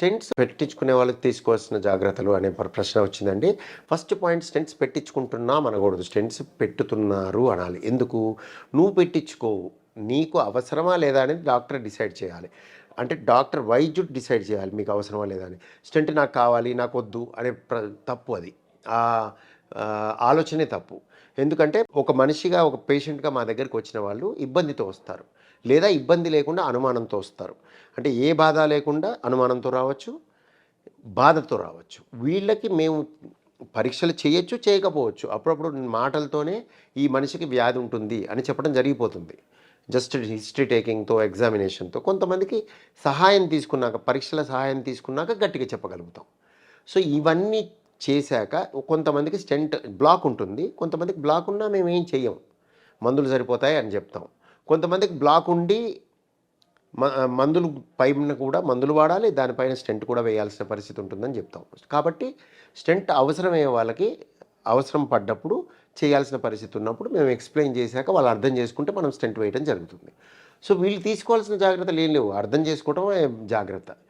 Stents పెట్టించుకునే వాళ్ళకి తీసుకోవాల్సిన జాగ్రత్తలు అనే ప్రశ్న వచ్చిందండి. ఫస్ట్ పాయింట్ స్టెంట్స్ పెట్టించుకుంటున్నాం అనకూడదు. స్టెంట్స్ పెట్టుతున్నారు అనాలి. ఎందుకు? నువ్వు పెట్టించుకోవు. నీకు అవసరమా లేదా అనేది డాక్టర్ డిసైడ్ చేయాలి. అంటే వైద్యుడు డిసైడ్ చేయాలి మీకు అవసరమా లేదా అని. స్టెంట్ నాకు కావాలి, నాకొద్దు అనే తప్పు అది. ఆహ్, ఆలోచనే తప్పు. ఎందుకంటే ఒక మనిషిగా, ఒక పేషెంట్‌గా మా దగ్గరికి వచ్చిన వాళ్ళు ఇబ్బందితో వస్తారు. లేదా ఇబ్బంది లేకుండా అనుమానంతో వస్తారు. అంటే ఏ బాధ లేకుండా అనుమానంతో రావచ్చు, బాధతో రావచ్చు. వీళ్ళకి మేము పరీక్షలు చేయొచ్చు, చేయకపోవచ్చు. అప్పుడప్పుడు మాటలతోనే ఈ మనిషికి వ్యాధి ఉంటుంది అని చెప్పడం జరిగిపోతుంది. జస్ట్ హిస్టరీ టేకింగ్‌తో, ఎగ్జామినేషన్‌తో. కొంతమందికి సహాయం తీసుకున్నాక, పరీక్షల సహాయం తీసుకున్నాక గట్టిగా చెప్పగలుగుతాం. సో, ఇవన్నీ చేశాక కొంతమందికి స్టెంట్ బ్లాక్ ఉంటుంది. కొంతమందికి బ్లాక్ ఉన్నా మేమేం చెయ్యం. మందులు సరిపోతాయి అని చెప్తాం. కొంతమందికి బ్లాక్ ఉండి మందులు పైన కూడా మందులు వాడాలి. దానిపైన స్టెంట్ కూడా వేయాల్సిన పరిస్థితి ఉంటుందని చెప్తాం. కాబట్టి స్టెంట్ అవసరమయ్యే వాళ్ళకి అవసరం పడ్డప్పుడు చేయాల్సిన పరిస్థితి ఉన్నప్పుడు మేము ఎక్స్‌ప్లెయిన్ చేశాక వాళ్ళు అర్థం చేసుకుంటే మనం స్టెంట్ వేయడం జరుగుతుంది. సో, వీళ్ళు తీసుకోవాల్సిన జాగ్రత్తలు ఏం లేవు. అర్థం చేసుకోవడమే జాగ్రత్త.